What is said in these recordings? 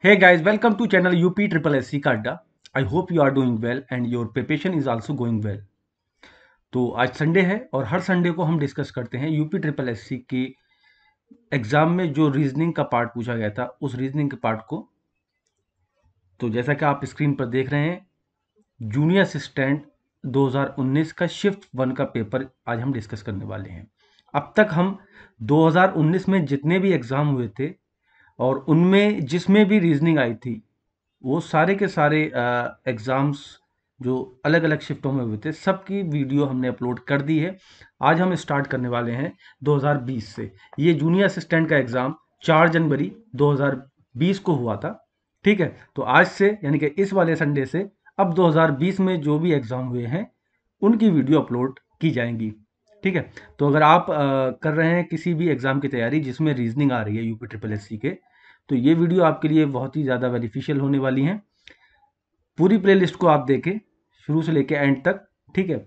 Hey guys, welcome to channel UP Triple SC का अड्डा। I hope you are doing well and your preparation is also going well। तो आज Sunday है और हर Sunday को हम डिस्कस करते हैं यूपी ट्रिपल एससी के एग्जाम में जो रीजनिंग का पार्ट पूछा गया था उस रीजनिंग के पार्ट को। तो जैसा कि आप स्क्रीन पर देख रहे हैं, जूनियर असिस्टेंट 2019 का शिफ्ट 1 का पेपर आज हम डिस्कस करने वाले हैं। अब तक हम 2019 में जितने भी एग्जाम हुए थे और उनमें जिसमें भी रीजनिंग आई थी वो सारे के सारे एग्ज़ाम्स जो अलग अलग शिफ्टों में हुए थे सबकी वीडियो हमने अपलोड कर दी है। आज हम स्टार्ट करने वाले हैं 2020 से। ये जूनियर असिस्टेंट का एग्ज़ाम 4 जनवरी 2020 को हुआ था। ठीक है, तो आज से यानी कि इस वाले संडे से अब 2020 में जो भी एग्ज़ाम हुए हैं उनकी वीडियो अपलोड की जाएंगी। ठीक है, तो अगर आप कर रहे हैं किसी भी एग्ज़ाम की तैयारी जिसमें रीजनिंग आ रही है यूपी ट्रिपल एससी के, तो ये वीडियो आपके लिए बहुत ही ज़्यादा बेनिफिशियल होने वाली हैं। पूरी प्लेलिस्ट को आप देखें शुरू से लेकर एंड तक। ठीक है,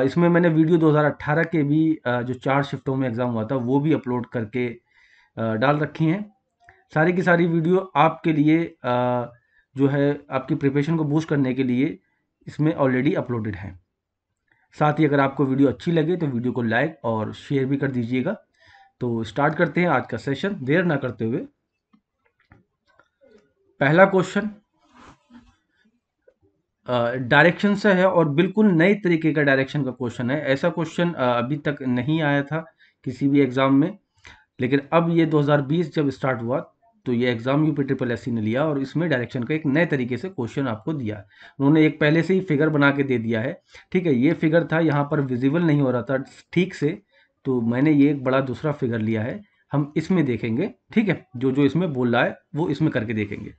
इसमें मैंने वीडियो 2018 के भी जो 4 शिफ्टों में एग्ज़ाम हुआ था वो भी अपलोड करके डाल रखी हैं। सारी की सारी वीडियो आपके लिए जो है आपकी प्रिपरेशन को बूस्ट करने के लिए इसमें ऑलरेडी अपलोडेड हैं। साथ ही अगर आपको वीडियो अच्छी लगे तो वीडियो को लाइक और शेयर भी कर दीजिएगा। तो स्टार्ट करते हैं आज का सेशन देर ना करते हुए। पहला क्वेश्चन डायरेक्शन से है और बिल्कुल नए तरीके का डायरेक्शन का क्वेश्चन है। ऐसा क्वेश्चन अभी तक नहीं आया था किसी भी एग्जाम में, लेकिन अब ये 2020 जब स्टार्ट हुआ तो ये एग्जाम यूपी ट्रिपल एससी ने लिया और इसमें डायरेक्शन का एक नए तरीके से क्वेश्चन आपको दिया। उन्होंने एक पहले से ही फिगर बना के दे दिया है। ठीक है, ये फिगर था यहाँ पर विजिबल नहीं हो रहा था ठीक से, तो मैंने ये एक बड़ा दूसरा फिगर लिया है। हम इसमें देखेंगे। ठीक है, जो जो इसमें बोल रहा है वो इसमें करके देखेंगे।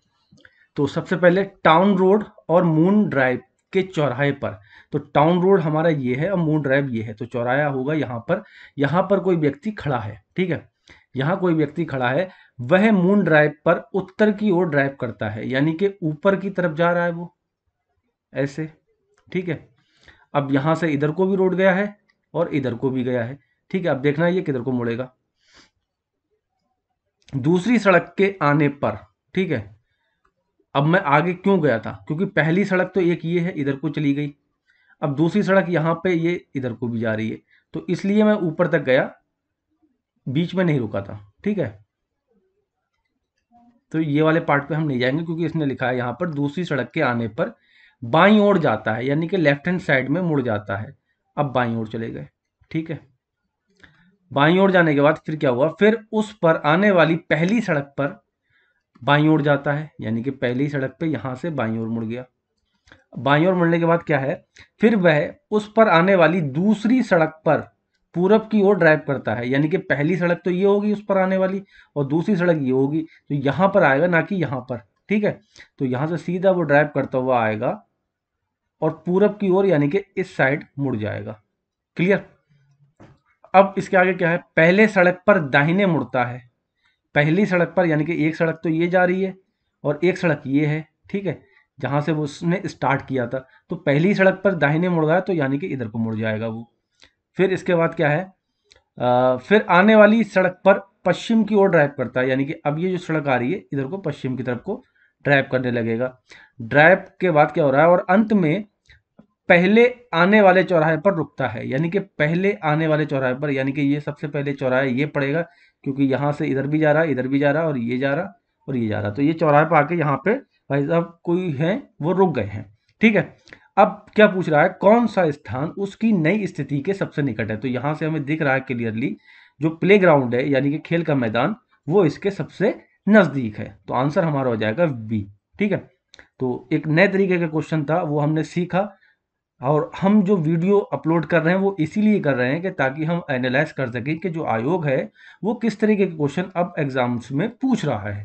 तो सबसे पहले टाउन रोड और मून ड्राइव के चौराहे पर, तो टाउन रोड हमारा ये है और मून ड्राइव ये है, तो चौराहा होगा यहाँ पर। यहाँ पर कोई व्यक्ति खड़ा है। ठीक है, यहाँ कोई व्यक्ति खड़ा है, वह मून ड्राइव पर उत्तर की ओर ड्राइव करता है, यानी कि ऊपर की तरफ जा रहा है वो ऐसे। ठीक है, अब यहाँ से इधर को भी रोड गया है और इधर को भी गया है। ठीक है, अब देखना ये किधर को मुड़ेगा। दूसरी सड़क के आने पर, ठीक है, अब मैं आगे क्यों गया था, क्योंकि पहली सड़क तो एक ये है इधर को चली गई, अब दूसरी सड़क यहाँ पे ये इधर को भी जा रही है, तो इसलिए मैं ऊपर तक गया, बीच में नहीं रुका था। ठीक है, तो ये वाले पार्ट पे हम नहीं जाएंगे क्योंकि इसने लिखा है यहाँ पर दूसरी सड़क के आने पर बाईं ओर जाता है, यानी कि लेफ्ट हैंड साइड में मुड़ जाता है। अब बाईं ओर चले गए। ठीक है, बाईं ओर जाने के बाद फिर क्या हुआ, फिर उस पर आने वाली पहली सड़क पर बाईं ओर जाता है, यानी कि पहली सड़क पे यहाँ से बाईं ओर मुड़ गया। बाईं ओर मुड़ने के बाद क्या है, फिर वह उस पर आने वाली दूसरी सड़क पर पूरब की ओर ड्राइव करता है, यानी कि पहली सड़क तो ये होगी उस पर आने वाली और दूसरी सड़क ये होगी, तो यहां पर आएगा ना कि यहां पर। ठीक है, तो यहां से सीधा वो ड्राइव करता हुआ आएगा और पूरब की ओर यानी कि इस साइड मुड़ जाएगा। क्लियर। अब इसके आगे क्या है, पहले सड़क पर दाहिने मुड़ता है। पहली सड़क पर यानी कि एक सड़क तो ये जा रही है और एक सड़क ये है। ठीक है, जहां से वो उसने स्टार्ट किया था, तो पहली सड़क पर दाहिने मुड़ रहा है तो यानी कि इधर को मुड़ जाएगा वो। फिर इसके बाद क्या है, फिर आने वाली सड़क पर पश्चिम की ओर ड्राइव करता है, यानी कि अब ये जो सड़क आ रही है इधर को पश्चिम की तरफ को ड्राइव करने लगेगा। ड्राइव के बाद क्या हो रहा है, और अंत में पहले आने वाले चौराहे पर रुकता है, यानी कि पहले आने वाले चौराहे पर, यानी कि ये सबसे पहले चौराहा ये पड़ेगा क्योंकि यहाँ से इधर भी जा रहा है, इधर भी जा रहा है और ये जा रहा और ये जा रहा, तो ये चौराहे पर आके यहाँ पे भाई साहब कोई है वो रुक गए हैं। ठीक है, अब क्या पूछ रहा है, कौन सा स्थान उसकी नई स्थिति के सबसे निकट है, तो यहाँ से हमें दिख रहा है क्लियरली जो प्ले ग्राउंड है यानी कि खेल का मैदान वो इसके सबसे नजदीक है, तो आंसर हमारा हो जाएगा बी। ठीक है, तो एक नए तरीके का क्वेश्चन था वो हमने सीखा और हम जो वीडियो अपलोड कर रहे हैं वो इसीलिए कर रहे हैं कि ताकि हम एनालाइज कर सकें कि जो आयोग है वो किस तरीके के क्वेश्चन अब एग्जाम्स में पूछ रहा है,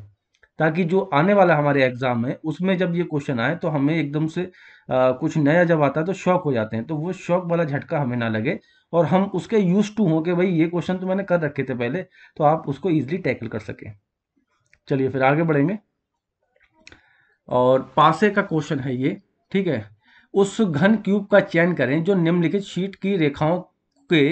ताकि जो आने वाला हमारे एग्जाम है उसमें जब ये क्वेश्चन आए तो हमें एकदम से कुछ नया जब आता है तो शॉक हो जाते हैं, तो वो शॉक वाला झटका हमें ना लगे और हम उसके यूज टू हों कि भाई ये क्वेश्चन तो मैंने कर रखे थे पहले, तो आप उसको ईजिली टैकल कर सकें। चलिए फिर आगे बढ़ेंगे और पासे का क्वेश्चन है ये। ठीक है, उस घन क्यूब का चयन करें जो निम्नलिखित शीट की रेखाओं के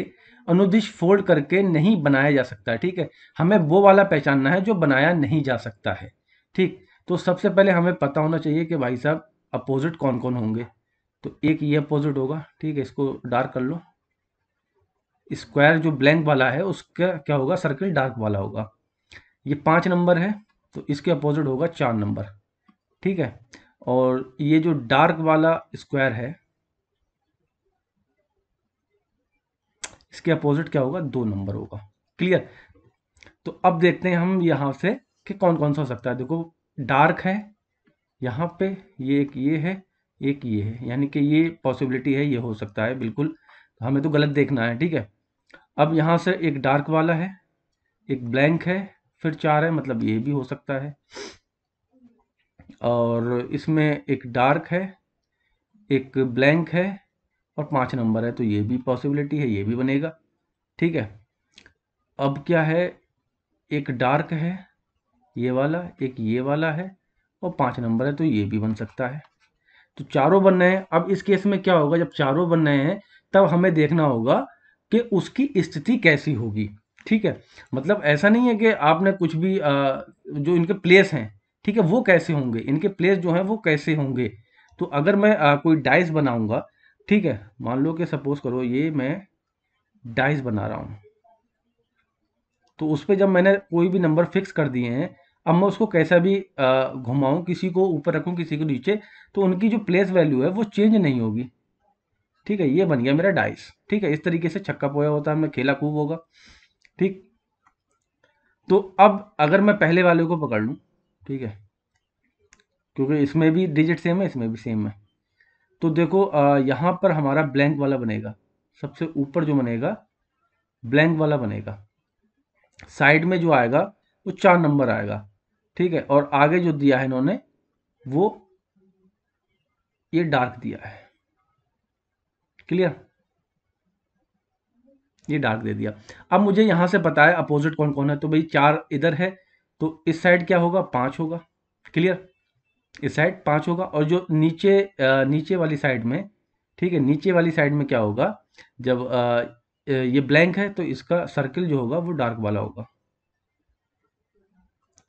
अनुदिश फोल्ड करके नहीं बनाया जा सकता है। ठीक है, हमें वो वाला पहचानना है जो बनाया नहीं जा सकता है। ठीक, तो सबसे पहले हमें पता होना चाहिए कि भाई साहब अपोजिट कौन कौन होंगे। तो एक ये अपोजिट होगा, ठीक है, इसको डार्क कर लो। स्क्वायर जो ब्लैंक वाला है उसका क्या होगा, सर्किल डार्क वाला होगा। ये 5 नंबर है, तो इसके अपोजिट होगा 4 नंबर, ठीक है। और ये जो डार्क वाला स्क्वायर है, इसके अपोजिट क्या होगा, 2 नंबर होगा। क्लियर। तो अब देखते हैं हम यहाँ से कि कौन कौन सा हो सकता है। देखो डार्क है यहाँ पे, ये एक ये है, एक ये है, यानी कि ये पॉसिबिलिटी है, ये हो सकता है बिल्कुल। हमें तो गलत देखना है, ठीक है। अब यहाँ से एक डार्क वाला है, एक ब्लैंक है, फिर 4 है, मतलब ये भी हो सकता है। और इसमें एक डार्क है, एक ब्लैंक है, और 5 नंबर है, तो ये भी पॉसिबिलिटी है, ये भी बनेगा, ठीक है। अब क्या है, एक डार्क है ये वाला, एक ये वाला है, और 5 नंबर है, तो ये भी बन सकता है। तो चारों बन रहे हैं। अब इस केस में क्या होगा, जब चारों बन रहे हैं तब हमें देखना होगा कि उसकी स्थिति कैसी होगी, ठीक है। मतलब ऐसा नहीं है कि आपने कुछ भी जो इनके प्लेस हैं, ठीक है, वो कैसे होंगे, इनके प्लेस जो हैं वो कैसे होंगे। तो अगर मैं कोई डाइस बनाऊंगा, ठीक है, मान लो कि सपोज करो ये मैं डाइस बना रहा हूँ, तो उस पे जब मैंने कोई भी नंबर फिक्स कर दिए हैं, अब मैं उसको कैसा भी घुमाऊं, किसी को ऊपर रखूं किसी को नीचे, तो उनकी जो प्लेस वैल्यू है वो चेंज नहीं होगी, ठीक है। ये बन गया मेरा डाइस, ठीक है। इस तरीके से छक्का पोया होता है, हमने खेला खूब होगा, ठीक। तो अब अगर मैं पहले वाले को पकड़ लूं, ठीक है, क्योंकि इसमें भी डिजिट सेम है, इसमें भी सेम है। तो देखो यहाँ पर हमारा ब्लैंक वाला बनेगा, सबसे ऊपर जो बनेगा ब्लैंक वाला बनेगा। साइड में जो आएगा वो 4 नंबर आएगा, ठीक है। और आगे जो दिया है इन्होंने वो ये डार्क दिया है। क्लियर, ये डार्क दे दिया। अब मुझे यहां से पता है अपोजिट कौन कौन है, तो भाई 4 इधर है, तो इस साइड क्या होगा, 5 होगा। क्लियर, इस साइड 5 होगा। और जो नीचे नीचे वाली साइड में, ठीक है, नीचे वाली साइड में क्या होगा, जब ये ब्लैंक है तो इसका सर्किल जो होगा वो डार्क वाला होगा,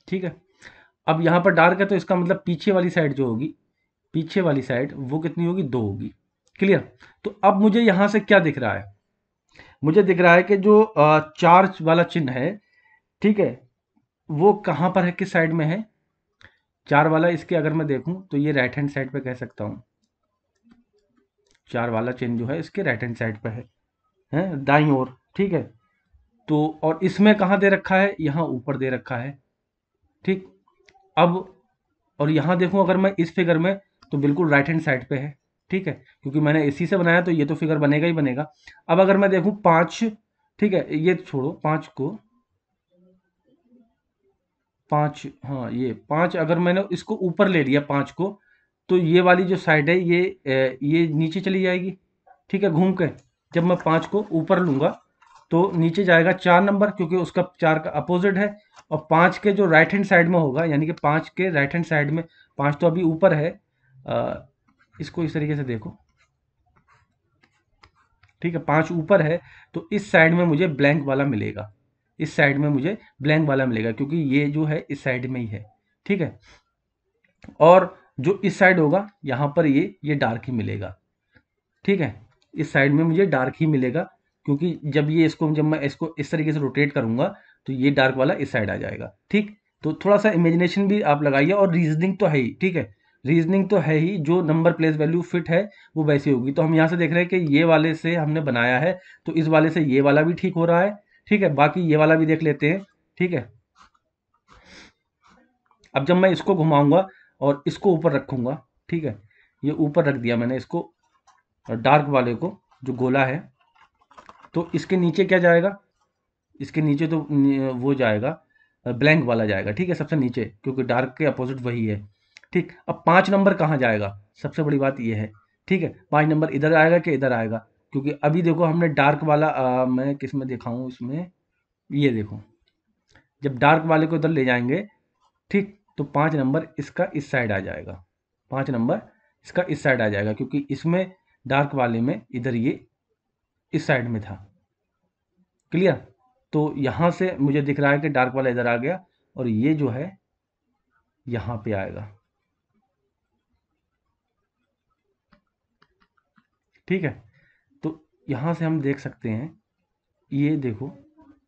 ठीक है। अब यहाँ पर डार्क है तो इसका मतलब पीछे वाली साइड जो होगी, पीछे वाली साइड वो कितनी होगी, 2 होगी। क्लियर। तो अब मुझे यहाँ से क्या दिख रहा है, मुझे दिख रहा है कि जो चार्ज वाला चिन्ह है, ठीक है, वो कहाँ पर है, किस साइड में है, 4 वाला। इसके अगर मैं देखूं तो ये राइट हैंड साइड पे कह सकता हूँ, 4 वाला चिन्ह जो है इसके राइट हैंड साइड पे है दाईं ओर, ठीक है। तो और इसमें कहाँ दे रखा है, यहाँ ऊपर दे रखा है, ठीक। अब और यहाँ देखूं अगर मैं इस फिगर में, तो बिल्कुल राइट हैंड साइड पे है, ठीक है, क्योंकि मैंने इसी से बनाया तो ये तो फिगर बनेगा ही बनेगा। अब अगर मैं देखूं 5, ठीक है, ये छोड़ो 5 को, 5, हाँ ये 5 अगर मैंने इसको ऊपर ले लिया 5 को, तो ये वाली जो साइड है ये नीचे चली जाएगी, ठीक है, घूम के। जब मैं 5 को ऊपर लूंगा तो नीचे जाएगा 4 नंबर, क्योंकि उसका 4 का अपोजिट है। और 5 के जो राइट हैंड साइड में होगा, यानी कि 5 के राइट हैंड साइड में, 5 तो अभी ऊपर है, अ, इसको इस तरीके से देखो, ठीक है, 5 ऊपर है, तो इस साइड में मुझे ब्लैंक वाला मिलेगा, इस साइड में मुझे ब्लैंक वाला मिलेगा, क्योंकि ये जो है इस साइड में ही है, ठीक है। और जो इस साइड होगा यहाँ पर ये डार्क ही मिलेगा, ठीक है, इस साइड में मुझे डार्क ही मिलेगा, क्योंकि जब मैं इसको इस तरीके से रोटेट करूंगा तो ये डार्क वाला इस साइड आ जाएगा, ठीक। तो थोड़ा सा इमेजिनेशन भी आप लगाइए, और रीजनिंग तो है ही, ठीक है, रीजनिंग तो है ही, जो नंबर प्लेस वैल्यू फिट है वो वैसी होगी। तो हम यहाँ से देख रहे हैं कि ये वाले से हमने बनाया है, तो इस वाले से ये वाला भी ठीक हो रहा है, ठीक है। बाकी ये वाला भी देख लेते हैं, ठीक है। अब जब मैं इसको घुमाऊंगा और इसको ऊपर रखूंगा, ठीक है, ये ऊपर रख दिया मैंने इसको, डार्क वाले को, जो गोला है, तो इसके नीचे क्या जाएगा, इसके नीचे तो वो जाएगा, ब्लैंक वाला जाएगा, ठीक है, सबसे नीचे, क्योंकि डार्क के अपोजिट वही है, ठीक। अब 5 नंबर कहाँ जाएगा, सबसे बड़ी बात ये है, ठीक है, 5 नंबर इधर आएगा कि इधर आएगा, क्योंकि अभी देखो हमने डार्क वाला मैं किस में दिखाऊं, इसमें ये देखो, जब डार्क वाले को इधर ले जाएंगे, ठीक, तो 5 नंबर इसका इस साइड आ जाएगा, 5 नंबर इसका इस साइड आ जाएगा, क्योंकि इसमें डार्क वाले में इधर ये इस साइड में था। क्लियर। तो यहाँ से मुझे दिख रहा है कि डार्क वाला इधर आ गया, और ये जो है यहाँ पे आएगा। ठीक है, तो यहाँ से हम देख सकते हैं, ये देखो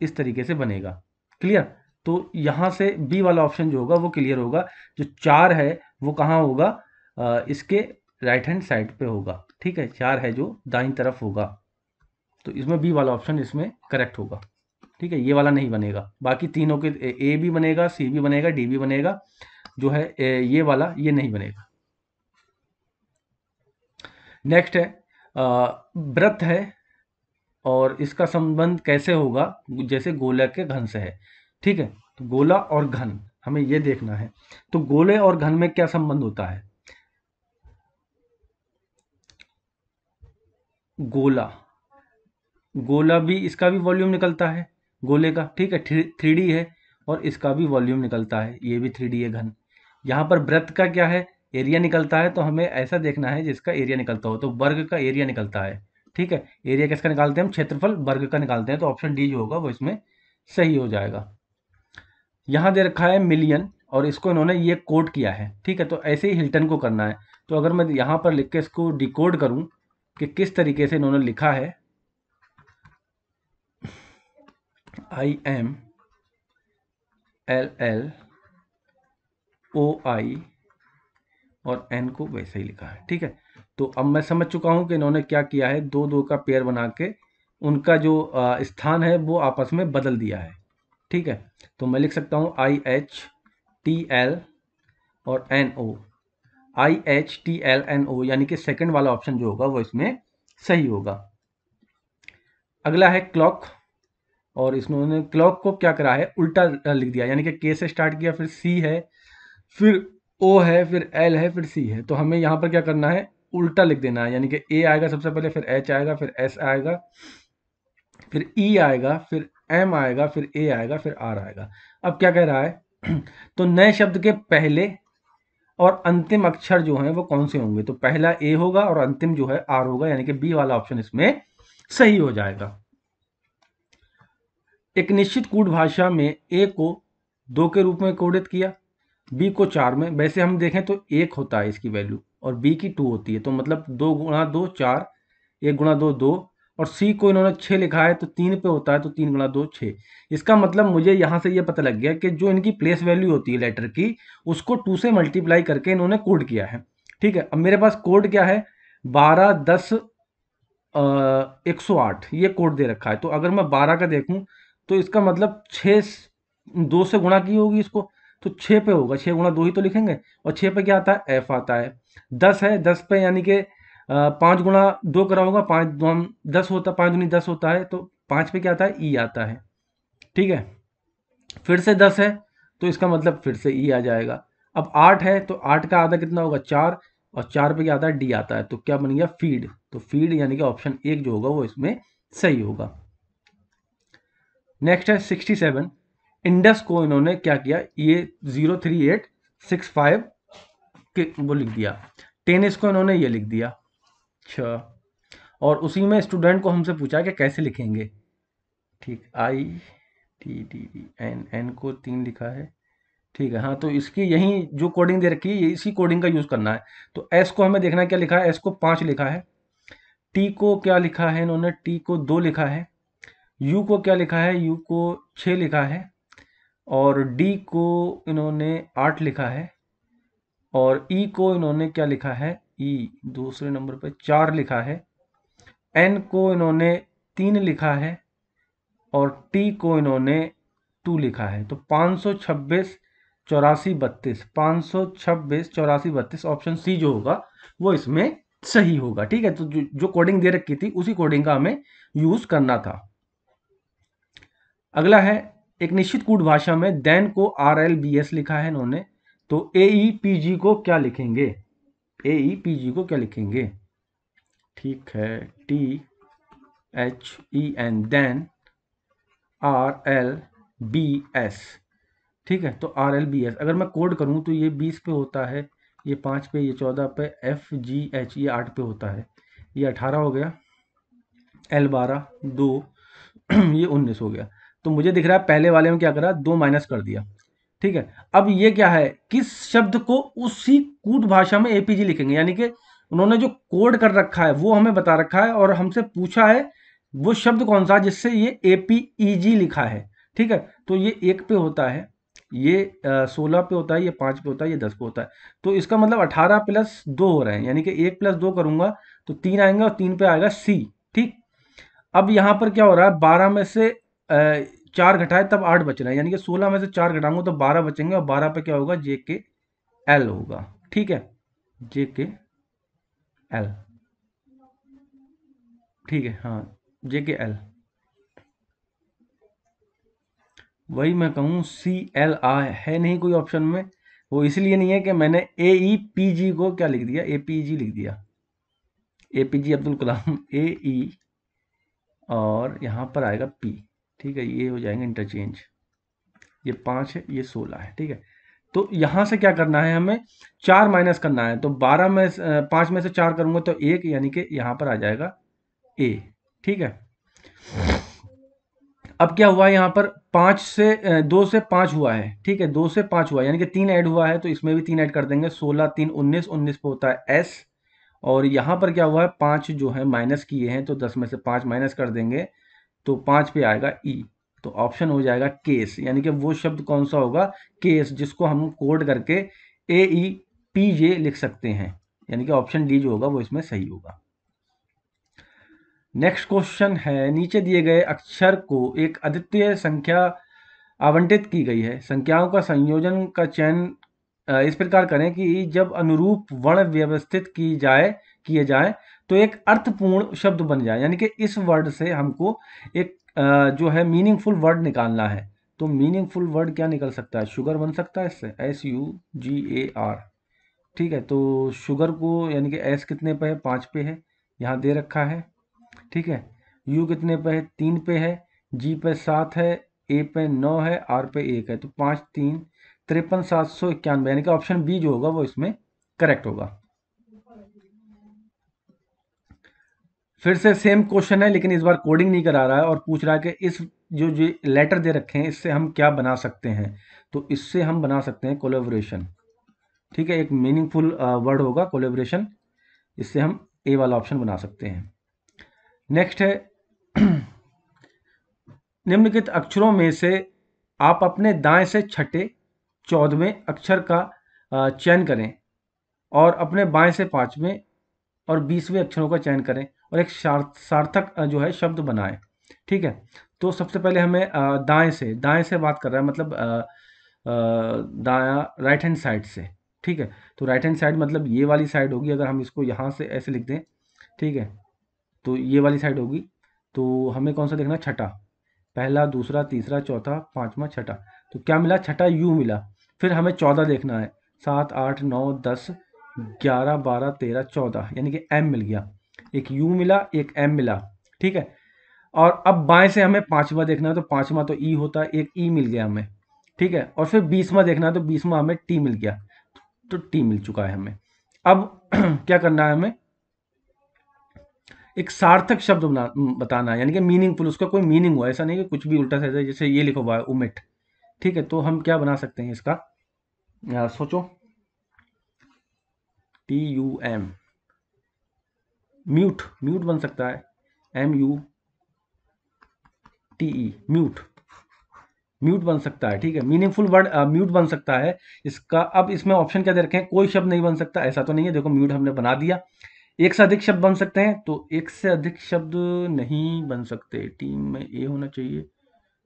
इस तरीके से बनेगा। क्लियर? तो यहाँ से बी वाला ऑप्शन जो होगा वो क्लियर होगा। जो 4 है वो कहाँ होगा? इसके राइट हैंड साइड पे होगा। ठीक है, 4 है जो दाईं तरफ होगा, तो इसमें बी वाला ऑप्शन इसमें करेक्ट होगा। ठीक है, ये वाला नहीं बनेगा। बाकी तीनों के ए भी बनेगा, सी भी बनेगा, डी भी बनेगा। जो है ये वाला ये नहीं बनेगा। नेक्स्ट है व्रत है, और इसका संबंध कैसे होगा? जैसे गोला के घन से है। ठीक है, तो गोला और घन हमें ये देखना है। तो गोले और घन में क्या संबंध होता है? गोला, गोला भी, इसका भी वॉल्यूम निकलता है गोले का। ठीक है, 3D है, और इसका भी वॉल्यूम निकलता है, ये भी 3D है घन। यहाँ पर वृत्त का क्या है? एरिया निकलता है। तो हमें ऐसा देखना है जिसका एरिया निकलता हो, तो वर्ग का एरिया निकलता है। ठीक है, एरिया किसका निकालते हैं हम? क्षेत्रफल वर्ग का निकालते हैं। तो ऑप्शन डी जो होगा वो इसमें सही हो जाएगा। यहाँ दे रखा है मिलियन, और इसको इन्होंने ये कोड किया है। ठीक है, तो ऐसे ही हिल्टन को करना है। तो अगर मैं यहाँ पर लिख के इसको डिकोड करूँ कि किस तरीके से इन्होंने लिखा है, IMLLOI, और n को वैसे ही लिखा है। ठीक है, तो अब मैं समझ चुका हूँ कि इन्होंने क्या किया है, दो दो का पेयर बना के उनका जो स्थान है वो आपस में बदल दिया है। ठीक है, तो मैं लिख सकता हूँ IHTL और NO, IHTLNO, यानी कि सेकंड वाला ऑप्शन जो होगा वो इसमें सही होगा। अगला है क्लॉक, और इन्होंने क्लॉक को क्या करा है? उल्टा लिख दिया, यानी कि के से स्टार्ट किया, फिर सी है, फिर ओ है, फिर एल है, फिर सी है। तो हमें यहाँ पर क्या करना है? उल्टा लिख देना है, यानी कि ए आएगा सबसे पहले, फिर एच आएगा, फिर एस आएगा, फिर ई आएगा, फिर एम आएगा, फिर ए आएगा, फिर आर आएगा। अब क्या कह रहा है? तो नए शब्द के पहले और अंतिम अक्षर जो हैं वो कौन से होंगे? तो पहला ए होगा और अंतिम जो है आर होगा, यानी कि बी वाला ऑप्शन इसमें सही हो जाएगा। एक निश्चित कूट भाषा में ए को 2 के रूप में कोडित किया, बी को 4 में। वैसे हम देखें तो 1 होता है इसकी वैल्यू, और बी की 2 होती है। तो मतलब 2 गुणा 2 4, 1 गुणा 2 2, और सी को इन्होंने 6 लिखा है, तो 3 पे होता है, तो 3 गुणा 2 6। इसका मतलब मुझे यहाँ से ये पता लग गया कि जो इनकी प्लेस वैल्यू होती है लेटर की, उसको 2 से मल्टीप्लाई करके इन्होंने कोड किया है। ठीक है, अब मेरे पास कोड क्या है? 12 10 108, ये कोड दे रखा है। तो अगर मैं 12 का देखूं, तो इसका मतलब 6 2 से गुणा की होगी इसको, तो 6 पे होगा। 6 गुणा 2 ही तो लिखेंगे, और 6 पे क्या आता है? एफ आता है। 10 है, 10 पे यानी कि 5 गुणा 2 करा होगा, 5 2 10 होता, 5 दूनी 10 होता है, तो 5 पे क्या आता है? ई आता है। ठीक है, फिर से 10 है, तो इसका मतलब फिर से ई आ जाएगा। अब 8 है, तो 8 का आधा कितना होगा? 4, और 4 पे क्या आता है? डी आता है। तो क्या बन गया? फीड। तो फीड यानी कि ऑप्शन 1 जो होगा वो इसमें सही होगा। नेक्स्ट है 67। इंडस को इन्होंने क्या किया? ये 03865 के वो लिख दिया। टेनिस को इन्होंने ये लिख दिया। अच्छा, और उसी में स्टूडेंट को हमसे पूछा कि कैसे लिखेंगे। ठीक, ITTEN को 3 लिखा है। ठीक है, हाँ, तो इसकी यही जो कोडिंग दे रखी है, इसी कोडिंग का यूज़ करना है। तो एस को हमें देखना है क्या लिखा है। एस को 5 लिखा है। टी को क्या लिखा है इन्होंने? टी को 2 लिखा है। यू को क्या लिखा है? यू को 6 लिखा है। और डी को इन्होंने 8 लिखा है। और ई को इन्होंने क्या लिखा है? ई दूसरे नंबर पे 4 लिखा है। एन को इन्होंने 3 लिखा है, और टी को इन्होंने 2 लिखा है। तो 526 84 32, 526 84 32, ऑप्शन सी जो होगा वो इसमें सही होगा। ठीक है, तो जो कोडिंग दे रखी थी उसी कोडिंग का हमें यूज करना था। अगला है, एक निश्चित कूट भाषा में देन को RLBS लिखा है इन्होंने, तो AEPG को क्या लिखेंगे? AEPG को क्या लिखेंगे? ठीक है, THEN, देन RLBS। ठीक है, तो RLBS अगर मैं कोड करूं तो ये 20 पे होता है, ये 5 पे, ये 14 पे, FGH ये 8 पे होता है, ये 18 हो गया, L12 2 ये 19 हो गया। तो मुझे दिख रहा है पहले वाले में क्या करा? 2 माइनस कर दिया। ठीक है। अब ये क्या है, किस शब्द को उसी कूट भाषा में एपीजी लिखेंगे, यानी कि उन्होंने जो कोड कर रखा है वो हमें बता रखा है और हमसे पूछा है वो शब्द कौन सा जिससे ये एपीईजी लिखा है। ठीक है, तो ये 1 पे होता है, ये 16 पे होता है, ये 5 पे होता है, ये 10 पे होता है। तो इसका मतलब 18 प्लस 2 हो रहे हैं, यानी कि 1 प्लस 2 करूंगा तो 3 आएंगे और 3 पे आएगा सी। ठीक। अब यहाँ पर क्या हो रहा है, 12 में से 4 घटाए तब 8 बच रहे हैं, यानी कि 16 में से 4 घटाऊंगा तो 12 बचेंगे और 12 पे क्या होगा, जे के एल होगा। ठीक है, जे के एल। ठीक है, हाँ, जे के एल। वही मैं कहूँ, सी एल आ है नहीं कोई ऑप्शन में। वो इसलिए नहीं है कि मैंने ए ई पी जी को क्या लिख दिया, ए पी जी लिख दिया, A P G Abdul Kalam, ए ई, और यहाँ पर आएगा पी। ठीक है, ये हो जाएंगे इंटरचेंज। ये 5 है, ये 16 है। ठीक है, तो यहाँ से क्या करना है हमें, 4 माइनस करना है। तो 12 में 5 में से 4 करूंगा तो 1, यानी कि यहाँ पर आ जाएगा ए। ठीक है, अब क्या हुआ यहाँ पर, 5 से 2 से 5 हुआ है। ठीक है, 2 से 5 हुआ है, यानी कि 3 ऐड हुआ है, तो इसमें भी 3 ऐड कर देंगे। 16 3 19, 19 पे होता है एस। और यहाँ पर क्या हुआ है, 5 जो है माइनस किए हैं, तो 10 में से 5 माइनस कर देंगे तो 5 पे आएगा ई। तो ऑप्शन हो जाएगा केस, यानी कि वो शब्द कौन सा होगा, केस, जिसको हम कोड करके ए ई पी जे लिख सकते हैं, यानी कि ऑप्शन डी जो होगा वो इसमें सही होगा। नेक्स्ट क्वेश्चन है, नीचे दिए गए अक्षर को एक अद्वितीय संख्या आवंटित की गई है, संख्याओं का संयोजन का चयन इस प्रकार करें कि जब अनुरूप वर्ण व्यवस्थित किए जाए तो एक अर्थपूर्ण शब्द बन जाए, यानी कि इस वर्ड से हमको एक जो है मीनिंगफुल वर्ड निकालना है। तो मीनिंगफुल वर्ड क्या निकल सकता है, शुगर बन सकता है इससे, SUGAR। ठीक है, तो शुगर को, यानी कि एस कितने पे है, 5 पे है, यहाँ दे रखा है। ठीक है, यू कितने पे है, 3 पे है, जी पे 7 है, ए पे 9 है, आर पे 1 है। तो 5 3 53,791, यानी कि ऑप्शन बी जो होगा वो इसमें करेक्ट होगा। फिर से सेम क्वेश्चन है, लेकिन इस बार कोडिंग नहीं करा रहा है और पूछ रहा है कि इस जो जो लेटर दे रखे हैं इससे हम क्या बना सकते हैं। तो इससे हम बना सकते हैं कोलेबोरेशन। ठीक है, एक मीनिंगफुल वर्ड होगा कोलेबोरेशन, इससे हम ए वाला ऑप्शन बना सकते हैं। नेक्स्ट है, निम्नलिखित अक्षरों में से आप अपने दाएं से छठे 14वें अक्षर का चयन करें और अपने बाएं से 5वें और 20वें अक्षरों का चयन करें और एक सार्थक जो है शब्द बनाएं। ठीक है, तो सबसे पहले हमें दाएं से बात कर रहा है, मतलब दाया राइट हैंड साइड से। ठीक है, तो राइट हैंड साइड मतलब ये वाली साइड होगी, अगर हम इसको यहाँ से ऐसे लिख दें। ठीक है, तो ये वाली साइड होगी। तो हमें कौन सा देखना, छठा, पहला दूसरा तीसरा चौथा पांचवा छठा। तो क्या मिला, छठा यू मिला। फिर हमें 14 देखना है, 7 8 9 10 11 12 13 14, यानी कि एम मिल गया। एक यू मिला, एक एम मिला। ठीक है, और अब बाएं से हमें पांचवा देखना है, तो पांचवा तो ई होता है, एक ई मिल गया हमें। ठीक है, और फिर 20वां देखना है, तो 20वां हमें टी मिल गया, तो टी मिल चुका है हमें। अब क्या करना है हमें, एक सार्थक शब्द बताना है, यानी कि मीनिंगफुल, उसका कोई मीनिंग हो, ऐसा नहीं कि कुछ भी उल्टा सीधा, जैसे ये लिखा हुआ है उमिट। ठीक है, तो हम क्या बना सकते हैं इसका, सोचो, TUM, म्यूट, म्यूट बन सकता है, MUTE, म्यूट, म्यूट बन सकता है। ठीक है, मीनिंगफुल वर्ड म्यूट बन सकता है इसका। अब इसमें ऑप्शन क्या दे रखे हैं, कोई शब्द नहीं बन सकता, ऐसा तो नहीं है, देखो म्यूट हमने बना दिया। एक से अधिक शब्द बन सकते हैं, तो एक से अधिक शब्द नहीं बन सकते, टीम में ए होना चाहिए।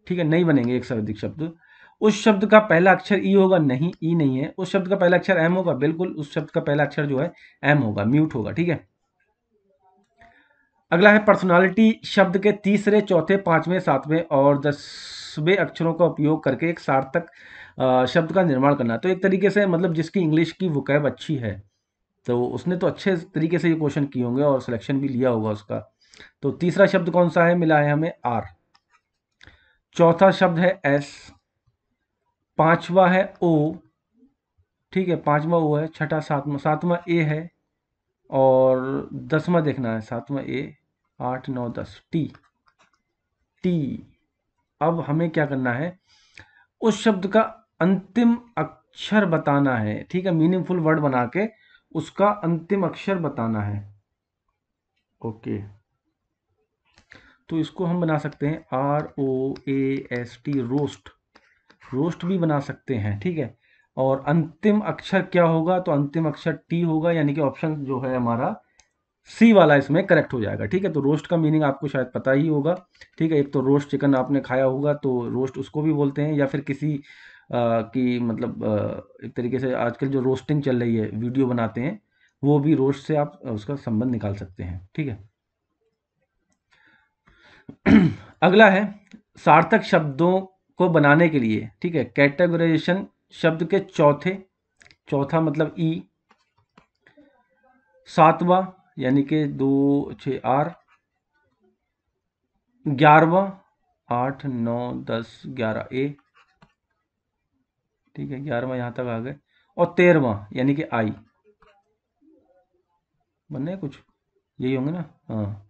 ठीक है, नहीं बनेंगे एक से अधिक शब्द। उस शब्द का पहला अक्षर ई होगा, नहीं ई नहीं है। उस शब्द का पहला अक्षर एम होगा, बिल्कुल उस शब्द का पहला अक्षर जो है एम होगा, म्यूट होगा। ठीक है, अगला है पर्सनालिटी, शब्द के तीसरे चौथे पांचवें सातवें और 10वें अक्षरों का उपयोग करके एक सार्थक शब्द का निर्माण करना। तो एक तरीके से मतलब जिसकी इंग्लिश की वोकैब अच्छी है, तो उसने तो अच्छे तरीके से ये क्वेश्चन किए होंगे और सिलेक्शन भी लिया होगा उसका। तो तीसरा शब्द कौन सा है, मिला है हमें आर। चौथा शब्द है एस, पांचवा है ओ। ठीक है, पांचवा ओ है, छठा सातवां, सातवां ए है, और 10वां देखना है, सातवां ए, 8 9 10 टी, टी। अब हमें क्या करना है, उस शब्द का अंतिम अक्षर बताना है, ठीक है, मीनिंगफुल वर्ड बना के उसका अंतिम अक्षर बताना है। ओके, तो इसको हम बना सकते हैं ROAST, रोस्ट, रोस्ट भी बना सकते हैं, ठीक है। और अंतिम अक्षर क्या होगा, तो अंतिम अक्षर टी होगा, यानी कि ऑप्शन जो है हमारा सी वाला इसमें करेक्ट हो जाएगा, ठीक है। तो रोस्ट का मीनिंग आपको शायद पता ही होगा, ठीक है। एक तो रोस्ट चिकन आपने खाया होगा, तो रोस्ट उसको भी बोलते हैं, या फिर किसी की मतलब एक तरीके से आजकल जो रोस्टिंग चल रही है, वीडियो बनाते हैं, वो भी रोस्ट से आप उसका संबंध निकाल सकते हैं, ठीक है। अगला है सार्थक शब्दों को बनाने के लिए, ठीक है, कैटेगराइजेशन शब्द के चौथा मतलब ई, सातवां यानी कि 2 6 आर, 11वां 8 9 10 11 ए, ठीक है, 11वां यहाँ तक आ गए, और 13वां यानी कि आई। बनने कुछ यही होंगे ना, हाँ।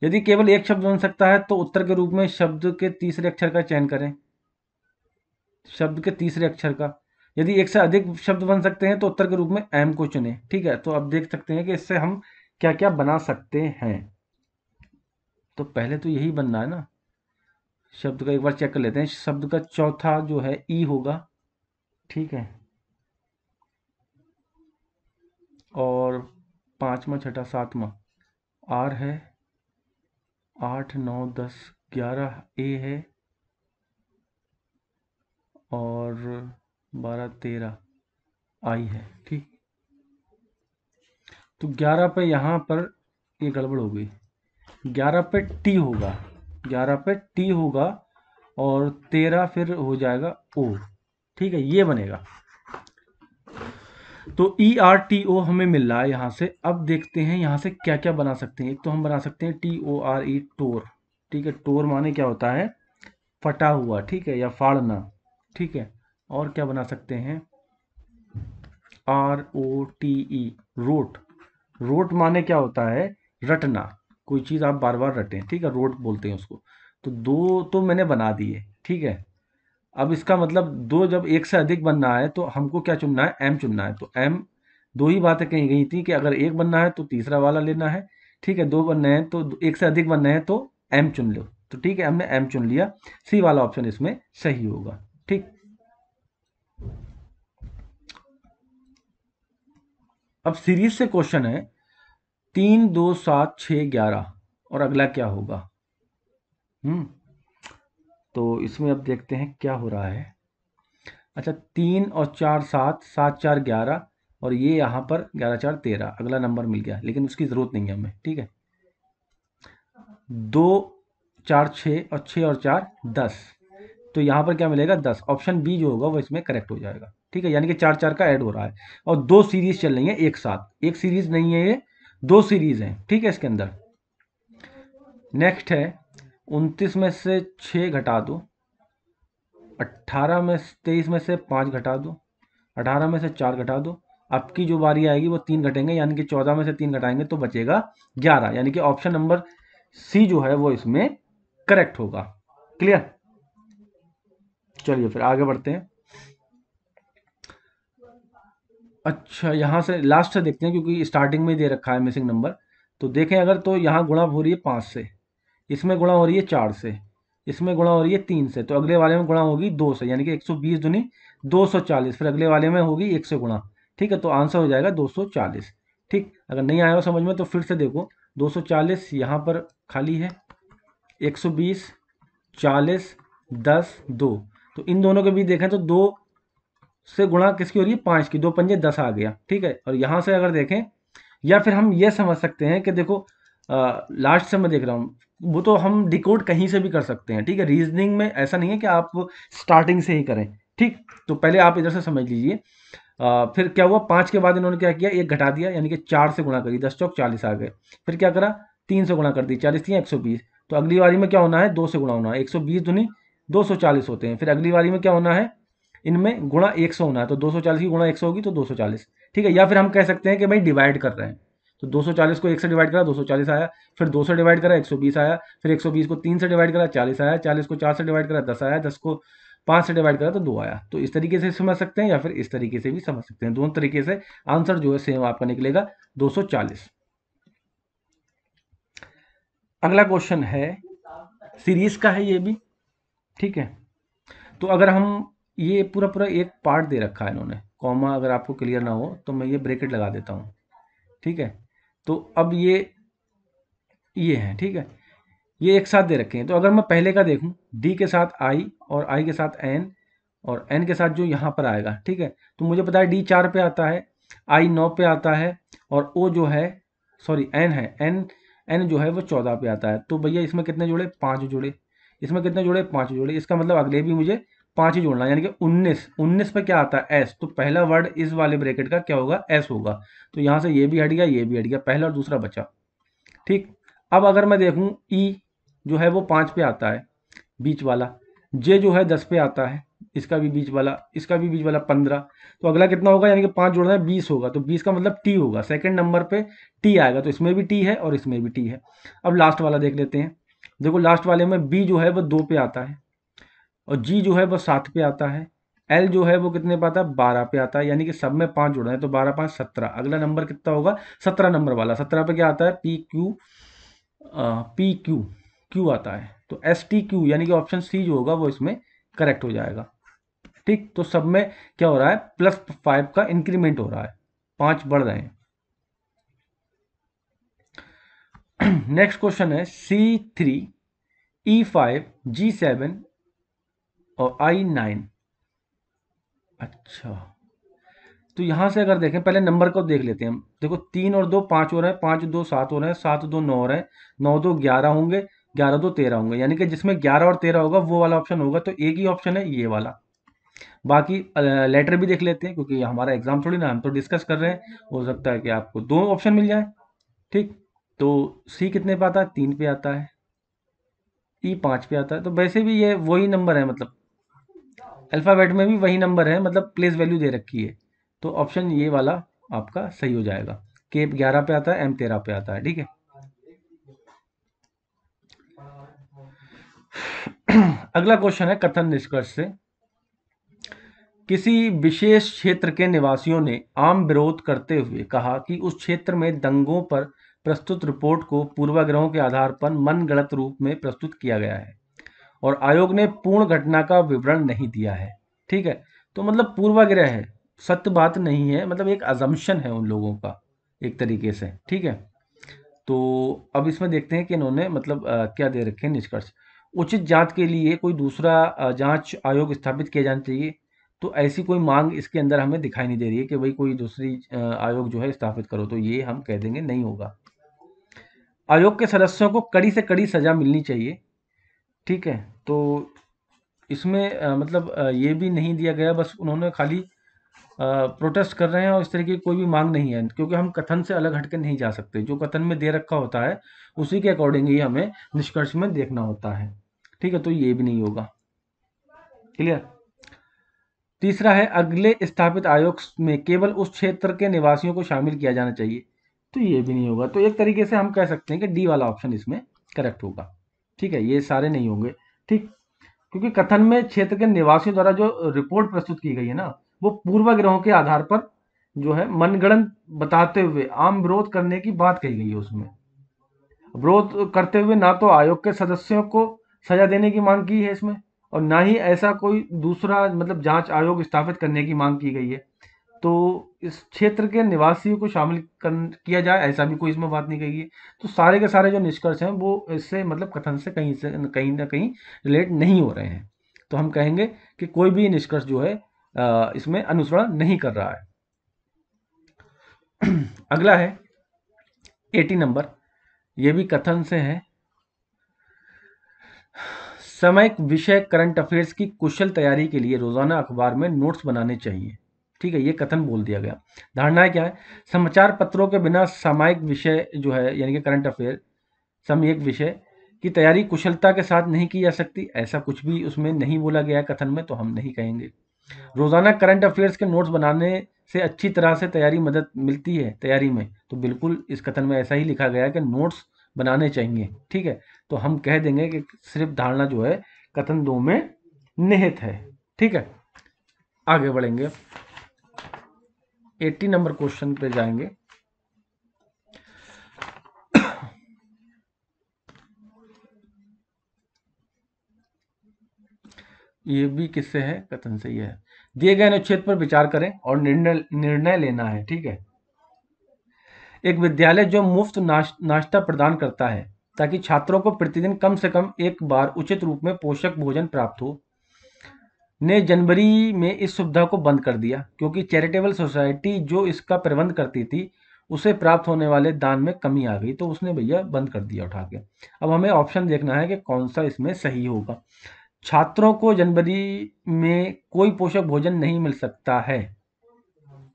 यदि केवल एक शब्द बन सकता है तो उत्तर के रूप में शब्द के तीसरे अक्षर का चयन करें, शब्द के तीसरे अक्षर का। यदि एक से अधिक शब्द बन सकते हैं तो उत्तर के रूप में एम को चुने, ठीक है। तो अब देख सकते हैं कि इससे हम क्या क्या बना सकते हैं। तो पहले तो यही बनना है ना, शब्द का एक बार चेक कर लेते हैं। शब्द का चौथा जो है ई होगा, ठीक है, और पांचवा छठा सातवां आर है, 8 9 10 11 ए है, और 12 13 आई है, ठीक। तो 11 पे यहाँ पर ये गड़बड़ हो गई, 11 पे टी होगा, 11 पे टी होगा, और 13 फिर हो जाएगा ओ, ठीक है, ये बनेगा। तो ERTO हमें मिल रहा है यहाँ से। अब देखते हैं यहाँ से क्या क्या बना सकते हैं। एक तो हम बना सकते हैं TORE, टोर, ठीक है। टोर माने क्या होता है, फटा हुआ, ठीक है, या फाड़ना, ठीक है। और क्या बना सकते हैं, ROTE, रोट, रोट माने क्या होता है, रटना, कोई चीज़ आप बार बार रटें, ठीक है, रोट बोलते हैं उसको। तो दो तो मैंने बना दिए, ठीक है। अब इसका मतलब दो जब एक से अधिक बनना है तो हमको क्या चुनना है, एम चुनना है। तो एम, दो ही बातें कही गई थी कि अगर एक बनना है तो तीसरा वाला लेना है, ठीक है। दो बनने हैं तो एक से अधिक बनने हैं तो एम चुन लो, तो ठीक है, हमने एम चुन लिया। सी वाला ऑप्शन इसमें सही होगा, ठीक। अब सीरीज से क्वेश्चन है 3 2 7 6 11, और अगला क्या होगा। हम्म तो इसमें अब देखते हैं क्या हो रहा है। अच्छा, 3 और 4 7, 7 4 11, और ये यहाँ पर 11 4 13, अगला नंबर मिल गया, लेकिन उसकी ज़रूरत नहीं है हमें, ठीक है। 2 4 6, और 6 और 4 10, तो यहाँ पर क्या मिलेगा, 10। ऑप्शन बी जो होगा वो इसमें करेक्ट हो जाएगा, ठीक है। यानी कि 4 4 का ऐड हो रहा है, और दो सीरीज चल रही है एक साथ, एक सीरीज नहीं है ये, दो सीरीज हैं, ठीक है, इसके अंदर। नेक्स्ट है 29 में से 6 घटा दो, 23 में से 5 घटा दो, 18 में से 4 घटा दो। अब की जो बारी आएगी वो 3 घटेंगे, यानी कि 14 में से 3 घटाएंगे तो बचेगा 11, यानी कि ऑप्शन नंबर सी जो है वो इसमें करेक्ट होगा। क्लियर, चलिए फिर आगे बढ़ते हैं। अच्छा, यहाँ से लास्ट से देखते हैं, क्योंकि स्टार्टिंग में ही दे रखा है मिसिंग नंबर। तो देखें अगर, तो यहाँ गुणा हो रही है 5 से, इसमें गुणा हो रही है 4 से, इसमें गुणा हो रही है 3 से, तो अगले वाले में गुणा होगी 2 से, यानी कि 120 दूनी 240, फिर अगले वाले में होगी 1 से गुणा, ठीक है। तो आंसर हो जाएगा 240, ठीक। अगर नहीं आया हो समझ में तो फिर से देखो, 240 यहाँ पर खाली है, 120 40 10 2, तो इन दोनों के बीच देखें तो 2 से गुणा किसकी हो रही है, 5 की, 2 पंजे 10 आ गया, ठीक है। और यहाँ से अगर देखें, या फिर हम ये समझ सकते हैं कि देखो लास्ट से मैं देख रहा हूँ, वो तो हम डिकोड कहीं से भी कर सकते हैं, ठीक है। रीजनिंग में ऐसा नहीं है कि आप स्टार्टिंग से ही करें, ठीक। तो पहले आप इधर से समझ लीजिए। फिर क्या हुआ, 5 के बाद इन्होंने क्या किया, एक घटा दिया, यानी कि 4 से गुणा करी, 10 चौक 40 आ गए। फिर क्या करा, 3 से गुणा कर दी, 40 थी 120, तो अगली बारी में क्या होना है, 2 से गुणा होना है, 120 दुनी 240 होते हैं। फिर अगली बारी में क्या होना है, इनमें गुणा 100 होना है, तो 240 की गुणा 100 होगी तो 240, ठीक है। या फिर हम कह सकते हैं कि भाई डिवाइड कर रहे हैं, तो 240 को 1 से डिवाइड करा 240 आया, फिर 2 से डिवाइड करा 120 आया, फिर 120 को 3 से डिवाइड करा 40 आया, 40 को 4 से डिवाइड करा 10 आया, 10 को 5 से डिवाइड करा तो 2 आया। तो इस तरीके से समझ सकते हैं या फिर इस तरीके से भी समझ सकते हैं, दोनों तरीके से आंसर जो है सेम आपका निकलेगा 240। अगला क्वेश्चन है, सीरीज का है ये भी, ठीक है। तो अगर हम ये पूरा पूरा एक पार्ट दे रखा है इन्होंने, कॉमा अगर आपको क्लियर ना हो तो मैं ये ब्रैकेट लगा देता हूँ, ठीक है। तो अब ये है, ठीक है, ये एक साथ दे रखे हैं। तो अगर मैं पहले का देखूं, डी के साथ आई और आई के साथ एन और एन के साथ जो यहाँ पर आएगा, ठीक है, तो मुझे पता है डी 4 पे आता है, आई 9 पे आता है और ओ जो है, सॉरी एन है, एन एन जो है वो 14 पे आता है। तो भैया इसमें कितने जोड़े, 5 जोड़े, इसमें कितने जोड़े, 5 जोड़े। इसका मतलब अगले भी मुझे 5 ही जोड़ना है, यानी कि 19। 19 पे क्या आता है, एस। तो पहला वर्ड इस वाले ब्रैकेट का क्या होगा, एस होगा। तो यहाँ से ये भी हट गया, ये भी हट गया, पहला और दूसरा बचा, ठीक। अब अगर मैं देखूं ई जो है वो 5 पे आता है, बीच वाला। जे जो है 10 पे आता है, इसका भी बीच वाला, इसका भी बीच वाला 15। तो अगला कितना होगा, यानी कि 5 जोड़ना है, 20 होगा। तो 20 का मतलब टी होगा, सेकंड नंबर पे टी आएगा। तो इसमें भी टी है और इसमें भी टी है। अब लास्ट वाला देख लेते हैं। देखो लास्ट वाले में बी जो है वो 2 पे आता है और जी जो है वो 7 पे आता है। एल जो है वो कितने पे आता है, 12 पे आता है, यानी कि सब में 5 जोड़ना है। तो 12 5 17। अगला नंबर कितना होगा, 17 नंबर वाला। 17 पे क्या आता है, P Q, P Q, Q आता है। तो एस टी क्यू, यानी कि ऑप्शन सी जो होगा वो इसमें करेक्ट हो जाएगा, ठीक। तो सब में क्या हो रहा है, +5 का इंक्रीमेंट हो रहा है, 5 बढ़ रहे हैं। नेक्स्ट क्वेश्चन है, C3 E5 G7 और I9। अच्छा, तो यहां से अगर देखें, पहले नंबर को देख लेते हैं हम। देखो 3 और 2 5 हो रहे हैं, 5 2 7 हो रहे हैं, 7 2 9 हो रहे हैं, 9 2 11 होंगे, 11 2 13 होंगे, यानी कि जिसमें 11 और 13 होगा वो वाला ऑप्शन होगा। तो एक ही ऑप्शन है ये वाला। बाकी लेटर भी देख लेते हैं, क्योंकि हमारा एग्जाम थोड़ी ना, हम तो डिस्कस कर रहे हैं। हो सकता है कि आपको दो ऑप्शन मिल जाए, ठीक। तो सी कितने पे आता है, 3 पे आता है, ई 5 पे आता है। तो वैसे भी ये वही नंबर है, मतलब अल्फ़ाबेट में भी वही नंबर है, मतलब प्लेस वैल्यू दे रखी है। तो ऑप्शन ये वाला आपका सही हो जाएगा। के 11 पे आता है, एम 13 पे आता है, ठीक है। अगला क्वेश्चन है कथन निष्कर्ष से। किसी विशेष क्षेत्र के निवासियों ने आम विरोध करते हुए कहा कि उस क्षेत्र में दंगों पर प्रस्तुत रिपोर्ट को पूर्वाग्रहों के आधार पर मनगढ़ंत रूप में प्रस्तुत किया गया है और आयोग ने पूर्ण घटना का विवरण नहीं दिया है, ठीक है। तो मतलब पूर्वाग्रह है, सत्य बात नहीं है, मतलब एक अजम्पशन है उन लोगों का एक तरीके से, ठीक है। तो अब इसमें देखते हैं कि इन्होंने मतलब क्या दे रखे हैं निष्कर्ष। उचित जांच के लिए कोई दूसरा जांच आयोग स्थापित किया जाना चाहिए। तो ऐसी कोई मांग इसके अंदर हमें दिखाई नहीं दे रही है कि भाई कोई दूसरी आयोग जो है स्थापित करो। तो ये हम कह देंगे नहीं होगा। आयोग के सदस्यों को कड़ी से कड़ी सजा मिलनी चाहिए, ठीक है। तो इसमें मतलब ये भी नहीं दिया गया, बस उन्होंने खाली प्रोटेस्ट कर रहे हैं और इस तरह की कोई भी मांग नहीं है, क्योंकि हम कथन से अलग हटके नहीं जा सकते। जो कथन में दे रखा होता है उसी के अकॉर्डिंग ही हमें निष्कर्ष में देखना होता है, ठीक है। तो ये भी नहीं होगा, क्लियर। तीसरा है, अगले स्थापित आयोग में केवल उस क्षेत्र के निवासियों को शामिल किया जाना चाहिए। तो ये भी नहीं होगा। तो एक तरीके से हम कह सकते हैं कि डी वाला ऑप्शन इसमें करेक्ट होगा, ठीक है। ये सारे नहीं होंगे, ठीक, क्योंकि कथन में क्षेत्र के निवासियों द्वारा जो रिपोर्ट प्रस्तुत की गई है ना, वो पूर्वाग्रहों के आधार पर जो है मनगढ़ंत बताते हुए आम विरोध करने की बात कही गई है। उसमें विरोध करते हुए ना तो आयोग के सदस्यों को सजा देने की मांग की है इसमें, और ना ही ऐसा कोई दूसरा मतलब जांच आयोग स्थापित करने की मांग की गई है। तो इस क्षेत्र के निवासियों को शामिल किया जाए, ऐसा भी कोई इसमें बात नहीं कही है। तो सारे के सारे जो निष्कर्ष हैं वो इससे मतलब कथन से कहीं ना कहीं रिलेट नहीं हो रहे हैं। तो हम कहेंगे कि कोई भी निष्कर्ष जो है इसमें अनुसरण नहीं कर रहा है। अगला है 80 नंबर, ये भी कथन से है। सामयिक विषय करंट अफेयर्स की कुशल तैयारी के लिए रोजाना अखबार में नोट्स बनाने चाहिए, ठीक है। ये कथन बोल दिया गया। धारणाएं क्या है, समाचार पत्रों के बिना सामयिक विषय जो है यानी कि करंट अफेयर, सामयिक विषय की तैयारी कुशलता के साथ नहीं की जा सकती। ऐसा कुछ भी उसमें नहीं बोला गया है कथन में, तो हम नहीं कहेंगे। रोजाना करंट अफेयर्स के नोट्स बनाने से अच्छी तरह से तैयारी मदद मिलती है तैयारी में। तो बिल्कुल इस कथन में ऐसा ही लिखा गया है कि नोट्स बनाने चाहिए, ठीक है। तो हम कह देंगे कि सिर्फ धारणा जो है कथन 2 में निहित है। ठीक है, आगे बढ़ेंगे, 80 नंबर क्वेश्चन पे जाएंगे। ये भी किससे है, कथन से ही है। दिए गए अनुच्छेद पर विचार करें और निर्णय लेना है। ठीक है, एक विद्यालय जो मुफ्त नाश्ता प्रदान करता है ताकि छात्रों को प्रतिदिन कम से कम एक बार उचित रूप में पोषक भोजन प्राप्त हो, ने जनवरी में इस सुविधा को बंद कर दिया क्योंकि चैरिटेबल सोसाइटी जो इसका प्रबंध करती थी उसे प्राप्त होने वाले दान में कमी आ गई, तो उसने भैया बंद कर दिया उठा के। अब हमें ऑप्शन देखना है कि कौन सा इसमें सही होगा। छात्रों को जनवरी में कोई पोषक भोजन नहीं मिल सकता है।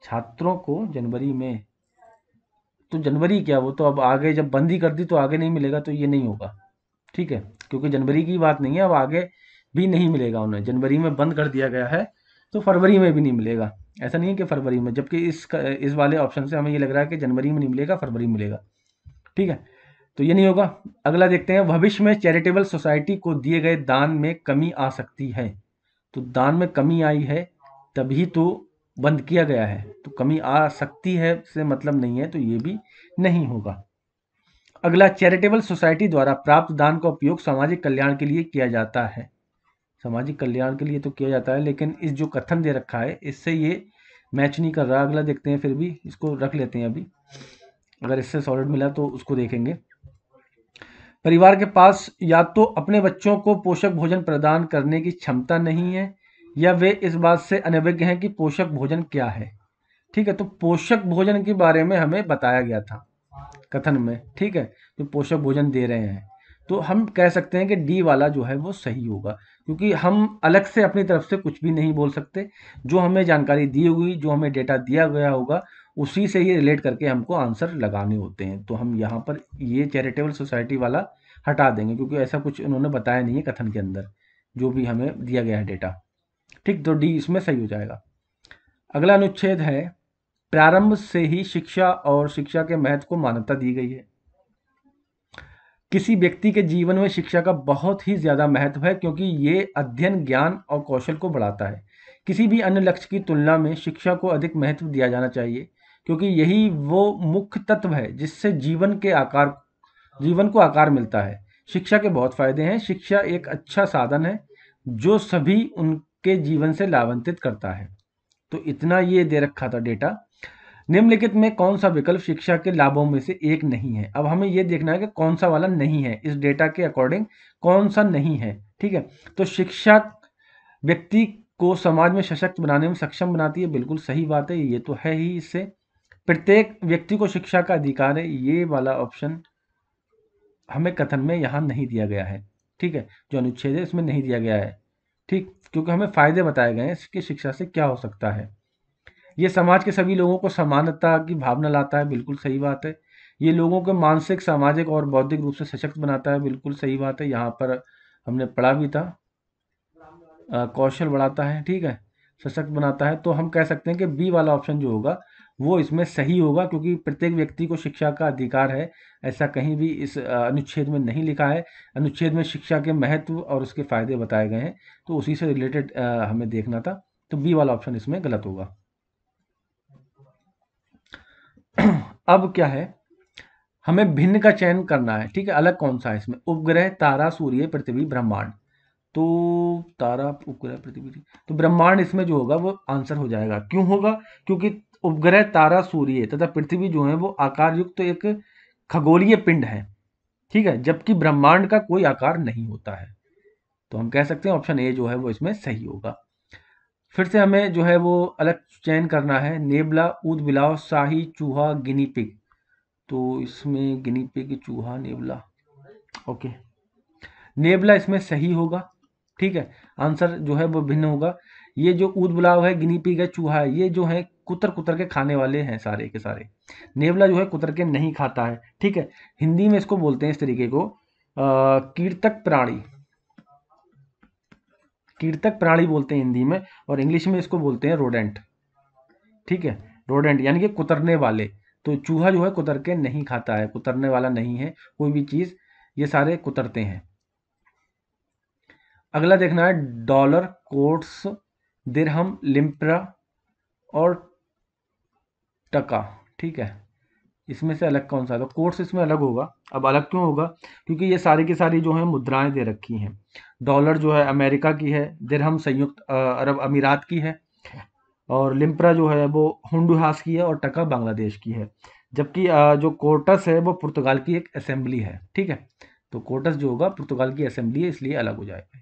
छात्रों को जनवरी में, तो जनवरी क्या, वो तो अब आगे जब बंद ही कर दी तो आगे नहीं मिलेगा, तो ये नहीं होगा। ठीक है, क्योंकि जनवरी की बात नहीं है, अब आगे भी नहीं मिलेगा उन्हें, जनवरी में बंद कर दिया गया है तो फरवरी में भी नहीं मिलेगा। ऐसा नहीं है कि फरवरी में, जबकि इस वाले ऑप्शन से हमें ये लग रहा है कि जनवरी में नहीं मिलेगा, फरवरी में मिलेगा। ठीक है, तो ये नहीं होगा। अगला देखते हैं, भविष्य में चैरिटेबल सोसाइटी को दिए गए दान में कमी आ सकती है। तो दान में कमी आई है तभी तो बंद किया गया है, तो कमी आ सकती है से मतलब नहीं है, तो ये भी नहीं होगा। अगला, चैरिटेबल सोसाइटी द्वारा प्राप्त दान का उपयोग सामाजिक कल्याण के लिए किया जाता है। सामाजिक कल्याण के लिए तो किया जाता है, लेकिन इस जो कथन दे रखा है इससे ये मैच नहीं कर रहा। अगला देखते हैं, फिर भी इसको रख लेते हैं अभी, अगर इससे सॉलिड मिला तो उसको देखेंगे। परिवार के पास या तो अपने बच्चों को पोषक भोजन प्रदान करने की क्षमता नहीं है या वे इस बात से अनभिज्ञ हैं कि पोषक भोजन क्या है। ठीक है, तो पोषक भोजन के बारे में हमें बताया गया था कथन में। ठीक है, तो पोषक भोजन दे रहे हैं, तो हम कह सकते हैं कि डी वाला जो है वो सही होगा, क्योंकि हम अलग से अपनी तरफ से कुछ भी नहीं बोल सकते। जो हमें जानकारी दी हुई, जो हमें डेटा दिया गया होगा, उसी से ही रिलेट करके हमको आंसर लगाने होते हैं। तो हम यहाँ पर ये चैरिटेबल सोसाइटी वाला हटा देंगे, क्योंकि ऐसा कुछ उन्होंने बताया नहीं है कथन के अंदर, जो भी हमें दिया गया है डेटा। ठीक, तो डी इसमें सही हो जाएगा। अगला अनुच्छेद है, प्रारंभ से ही शिक्षा और शिक्षा के महत्व को मान्यता दी गई है। किसी व्यक्ति के जीवन में शिक्षा का बहुत ही ज़्यादा महत्व है क्योंकि ये अध्ययन, ज्ञान और कौशल को बढ़ाता है। किसी भी अन्य लक्ष्य की तुलना में शिक्षा को अधिक महत्व दिया जाना चाहिए क्योंकि यही वो मुख्य तत्व है जिससे जीवन को आकार मिलता है। शिक्षा के बहुत फायदे हैं। शिक्षा एक अच्छा साधन है जो सभी उनके जीवन से लाभान्वित करता है। तो इतना ये दे रखा था डेटा। निम्नलिखित में कौन सा विकल्प शिक्षा के लाभों में से एक नहीं है। अब हमें ये देखना है कि कौन सा वाला नहीं है, इस डेटा के अकॉर्डिंग कौन सा नहीं है। ठीक है, तो शिक्षा व्यक्ति को समाज में सशक्त बनाने में सक्षम बनाती है, बिल्कुल सही बात है, ये तो है ही। इससे प्रत्येक व्यक्ति को शिक्षा का अधिकार है, ये वाला ऑप्शन हमें कथन में यहाँ नहीं दिया गया है। ठीक है, जो अनुच्छेद है इसमें नहीं दिया गया है। ठीक, क्योंकि हमें फायदे बताए गए हैं इसकी शिक्षा से क्या हो सकता है। ये समाज के सभी लोगों को समानता की भावना लाता है, बिल्कुल सही बात है। ये लोगों को मानसिक, सामाजिक और बौद्धिक रूप से सशक्त बनाता है, बिल्कुल सही बात है। यहाँ पर हमने पढ़ा भी था, कौशल बढ़ाता है। ठीक है, सशक्त बनाता है। तो हम कह सकते हैं कि बी वाला ऑप्शन जो होगा वो इसमें सही होगा, क्योंकि प्रत्येक व्यक्ति को शिक्षा का अधिकार है, ऐसा कहीं भी इस अनुच्छेद में नहीं लिखा है। अनुच्छेद में शिक्षा के महत्व और उसके फायदे बताए गए हैं, तो उसी से रिलेटेड हमें देखना था। तो बी वाला ऑप्शन इसमें गलत होगा। अब क्या है, हमें भिन्न का चयन करना है। ठीक है, अलग कौन सा है इसमें, उपग्रह, तारा, सूर्य, पृथ्वी, ब्रह्मांड। तो तारा, उपग्रह, पृथ्वी, तो ब्रह्मांड इसमें जो होगा वो आंसर हो जाएगा। क्यों होगा, क्योंकि उपग्रह, तारा, सूर्य तथा पृथ्वी जो है वो आकार युक्त तो एक खगोलीय पिंड है। ठीक है, जबकि ब्रह्मांड का कोई आकार नहीं होता है। तो हम कह सकते हैं ऑप्शन ए जो है वो इसमें सही होगा। फिर से हमें जो है वो अलग चयन करना है, नेबला, ऊद बिलाव, शाही, चूहा, गिनी पिग। तो इसमें गिनी पिग, चूहा, नेबला, ओके, नेबला इसमें सही होगा। ठीक है, आंसर जो है वो भिन्न होगा। ये जो ऊद बुलाव है, गिनी पिग है, चूहा है, ये जो है कुतर कुतर के खाने वाले हैं सारे के सारे। नेबला जो है कुतर के नहीं खाता है। ठीक है, हिंदी में इसको बोलते हैं इस तरीके को कीटक प्राणी, कीटक प्राणी बोलते हैं हिंदी में, और इंग्लिश में इसको बोलते हैं रोडेंट। ठीक है, रोडेंट यानी कि कुतरने वाले। तो चूहा जो है कुतर के नहीं खाता है, कुतरने वाला नहीं है कोई भी चीज, ये सारे कुतरते हैं। अगला देखना है डॉलर, कोट्स, दिरहम, लिम्प्रा और टका। ठीक है, इसमें से अलग कौन सा है? तो कोट्स इसमें अलग होगा। अब अलग क्यों होगा? क्योंकि ये सारी की सारी जो है मुद्राएं दे रखी हैं। डॉलर जो है अमेरिका की है, दिरहम संयुक्त अरब अमीरात की है, और लिम्प्रा जो है वो होंडुरास की है, और टका बांग्लादेश की है। जबकि जो कोर्टस है वो पुर्तगाल की एक असेंबली है। ठीक है, तो कोर्टस जो होगा पुर्तगाल की असेंबली है, इसलिए अलग हो जाएगा।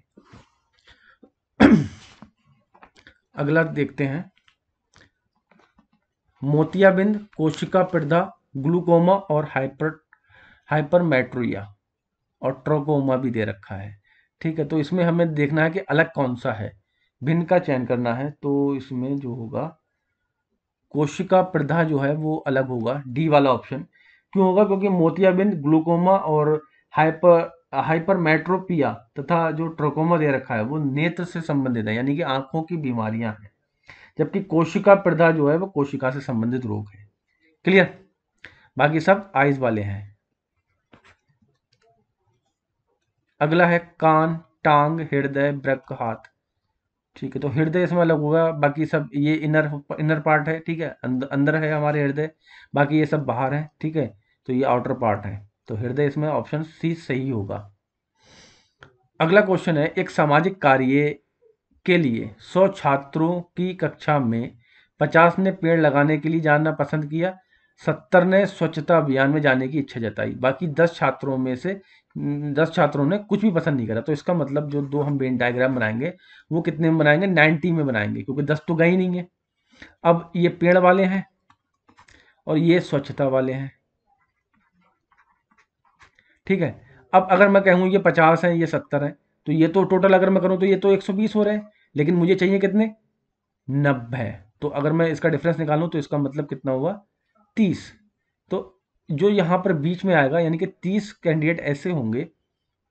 अगला देखते हैं, मोतियाबिंद, कोशिका प्रदा, ग्लूकोमा और हाइपरमेट्रोरिया और ट्रोकोमा भी दे रखा है। ठीक है, तो इसमें हमें देखना है कि अलग कौन सा है, भिन्न का चयन करना है। तो इसमें जो होगा कोशिका प्रदा जो है वो अलग होगा, डी वाला ऑप्शन। क्यों होगा? क्योंकि मोतियाबिंद, ग्लूकोमा और हाइपरमेट्रोपिया तथा जो ट्रोकोमा दे रखा है वो नेत्र से संबंधित है, यानी कि आंखों की बीमारियां हैं। जबकि कोशिका प्रदा जो है वो कोशिका से संबंधित रोग है। क्लियर? बाकी सब आइज वाले हैं। अगला है कान, टांग, हृदय, वृक्क, हाथ। ठीक है, तो हृदय इसमें अलग होगा, बाकी सब ये इनर इनर पार्ट है। ठीक है, अंदर है हमारे हृदय, बाकी ये सब बाहर है। ठीक है, तो ये आउटर पार्ट है, तो हृदय इसमें ऑप्शन सी सही होगा। अगला क्वेश्चन है, एक सामाजिक कार्य के लिए 100 छात्रों की कक्षा में 50 ने पेड़ लगाने के लिए जाना पसंद किया, 70 ने स्वच्छता अभियान में जाने की इच्छा जताई, बाकी 10 छात्रों में से 10 छात्रों ने कुछ भी पसंद नहीं करा। तो इसका मतलब जो दो हम वेन डायग्राम बनाएंगे वो कितने में बनाएंगे? 90 में बनाएंगे, क्योंकि 10 तो गए ही नहीं है। अब ये पेड़ वाले हैं और ये स्वच्छता वाले हैं। ठीक है, अब अगर मैं कहूँ ये 50 है, ये 70 है, तो ये तो टोटल अगर मैं करूँ तो ये तो 120 हो रहे हैं, लेकिन मुझे चाहिए कितने? 90। तो अगर मैं इसका डिफरेंस निकालूं तो इसका मतलब कितना हुआ? 30। तो जो यहाँ पर बीच में आएगा, यानी कि 30 कैंडिडेट ऐसे होंगे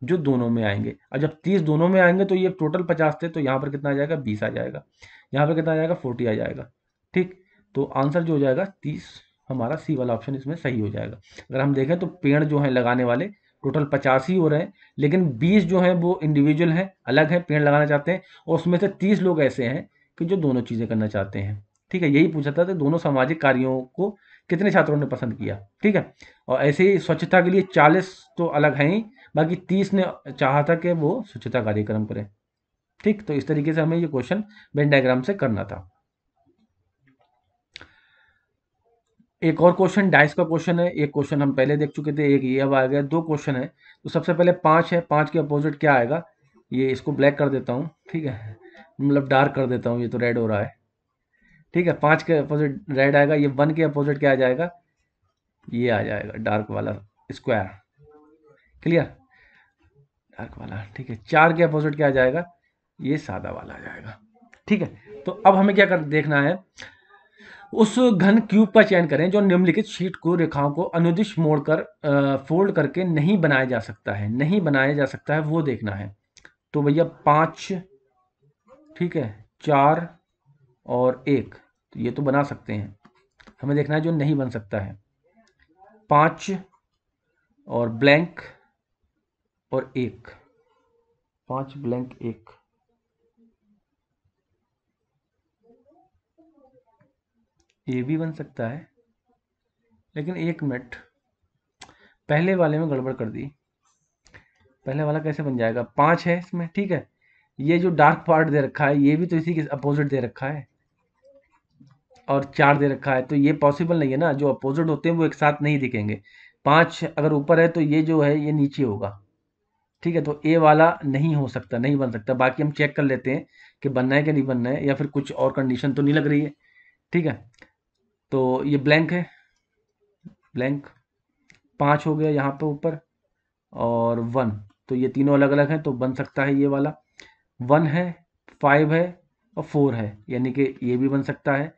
जो दोनों में आएंगे, और जब 30 दोनों में आएंगे तो ये टोटल 50 थे, तो यहाँ पर कितना आ जाएगा? 20 आ जाएगा। यहाँ पर कितना आ जाएगा? 40 आ जाएगा। ठीक, तो आंसर जो हो जाएगा 30, हमारा सी वाला ऑप्शन इसमें सही हो जाएगा। अगर हम देखें तो पेड़ जो है लगाने वाले टोटल 50 ही हो रहे हैं, लेकिन 20 जो है वो इंडिविजुअल हैं, अलग है, पेड़ लगाना चाहते हैं, और उसमें से 30 लोग ऐसे हैं कि जो दोनों चीज़ें करना चाहते हैं। ठीक है, यही पूछा था कि दोनों सामाजिक कार्यों को कितने छात्रों ने पसंद किया। ठीक है, और ऐसे ही स्वच्छता के लिए 40 तो अलग हैं ही, बाकी 30 ने चाहा था कि वो स्वच्छता कार्यक्रम करें। ठीक, तो इस तरीके से हमें ये क्वेश्चन वेन डायग्राम से करना था। एक और क्वेश्चन डाइस का क्वेश्चन है। एक क्वेश्चन हम पहले देख चुके थे, एक ये अब आ गया, दो क्वेश्चन है। तो सबसे पहले 5 है, 5 के अपोजिट क्या आएगा? ये इसको ब्लैक कर देता हूँ। ठीक है, मतलब डार्क कर देता हूँ, ये तो रेड हो रहा है। ठीक है, 5 के अपोजिट रेड आएगा। ये 1 के अपोजिट क्या आ जाएगा? ये आ जाएगा डार्क वाला स्क्वायर। क्लियर? डार्क वाला। ठीक है, 4 के अपोजिट क्या आ जाएगा? ये सादा वाला आ जाएगा। ठीक है, तो अब हमें क्या कर देखना है, उस घन क्यूब का चयन करें जो निम्नलिखित शीट को रेखाओं को अनुदिश मोड़कर फोल्ड करके नहीं बनाया जा सकता है, नहीं बनाया जा सकता है वो देखना है। तो भैया 5, ठीक है, 4 और 1, तो ये तो बना सकते हैं। हमें देखना है जो नहीं बन सकता है, 5 और ब्लैंक और 1, 5 ब्लैंक 1। ये भी बन सकता है, लेकिन 1 मिनट, पहले वाले में गड़बड़ कर दी। पहले वाला कैसे बन जाएगा? 5 है इसमें, ठीक है, ये जो डार्क पार्ट दे रखा है ये भी तो इसी के अपोजिट दे रखा है, और 4 दे रखा है, तो ये पॉसिबल नहीं है ना, जो अपोजिट होते हैं वो एक साथ नहीं दिखेंगे। 5 अगर ऊपर है तो ये जो है ये नीचे होगा। ठीक है, तो ए वाला नहीं हो सकता, नहीं बन सकता। बाकी हम चेक कर लेते हैं कि बनना है कि नहीं बनना है, या फिर कुछ और कंडीशन तो नहीं लग रही है। ठीक है, तो ये ब्लैंक है, ब्लैंक 5 हो गया यहाँ पे ऊपर, और 1, तो ये तीनों अलग अलग हैं, तो बन सकता है ये वाला। 1 है, 5 है और 4 है, यानी कि ये भी बन सकता है।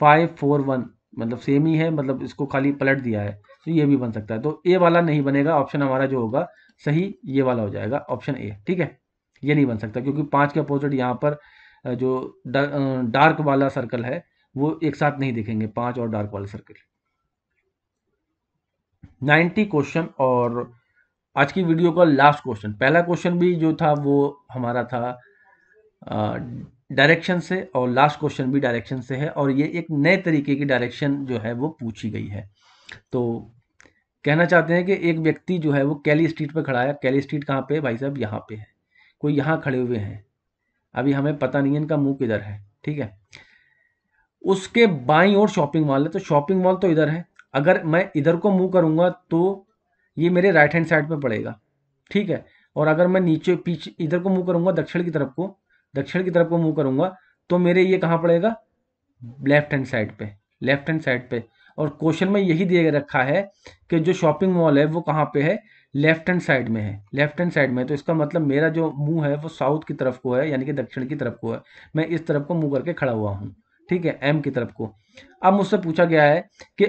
5 4 1 मतलब सेम ही है, मतलब इसको खाली पलट दिया है, तो ये भी बन सकता है। तो ए वाला नहीं बनेगा, ऑप्शन हमारा जो होगा सही ये वाला हो जाएगा, ऑप्शन ए। ठीक है, ये नहीं बन सकता क्योंकि 5 के अपोजिट यहाँ पर जो डार्क वाला सर्कल है वो एक साथ नहीं दिखेंगे, 5 और डार्क वाला सर्कल। 90 क्वेश्चन और आज की वीडियो का लास्ट क्वेश्चन, पहला क्वेश्चन भी जो था वो हमारा था डायरेक्शन से, और लास्ट क्वेश्चन भी डायरेक्शन से है, और ये एक नए तरीके की डायरेक्शन जो है वो पूछी गई है। तो कहना चाहते हैं कि एक व्यक्ति जो है वो कैली स्ट्रीट पे खड़ा है। कैली स्ट्रीट कहाँ पे है भाई साहब? यहाँ पे है। कोई यहाँ खड़े हुए हैं, अभी हमें पता नहीं है इनका मुंह किधर है, ठीक है। उसके बाईं ओर शॉपिंग मॉल है, तो शॉपिंग मॉल तो इधर है। अगर मैं इधर को मुंह करूंगा तो ये मेरे राइट हैंड साइड पे पड़ेगा, ठीक है। और अगर मैं नीचे पीछे इधर को मुंह करूंगा, दक्षिण की तरफ को मुंह करूंगा, तो मेरे ये कहाँ पड़ेगा? लेफ्ट हैंड साइड पे, लेफ्ट हैंड साइड पे। और क्वेश्चन में यही दे रखा है कि जो शॉपिंग मॉल है वो कहाँ पे है? लेफ्ट हैंड साइड में है, लेफ्ट हैंड साइड में। तो इसका मतलब मेरा जो मुंह है वो साउथ की तरफ को है, यानी कि दक्षिण की तरफ को है। मैं इस तरफ को मुंह करके खड़ा हुआ हूँ, ठीक है, एम की तरफ को। अब मुझसे पूछा गया है कि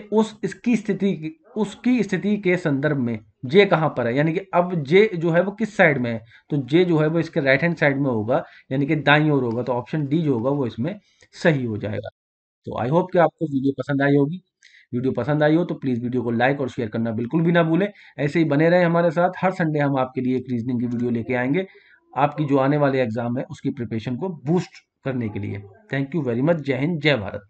उसकी स्थिति के संदर्भ में जे कहाँ पर है, यानी कि अब जे जो है वो किस साइड में है? तो जे जो है वो इसके राइट हैंड साइड में होगा, यानी कि दाईं ओर होगा। तो ऑप्शन डी जो होगा वो इसमें सही हो जाएगा। तो आई होप कि आपको वीडियो पसंद आई होगी। वीडियो पसंद आई हो तो प्लीज़ वीडियो को लाइक और शेयर करना बिल्कुल भी ना भूलें। ऐसे ही बने रहें हमारे साथ। हर संडे हम आपके लिए एक रीजनिंग की वीडियो लेके आएंगे, आपकी जो आने वाले एग्जाम है उसकी प्रिपरेशन को बूस्ट करने के लिए। Thank you very much. जय हिंद, जय भारत।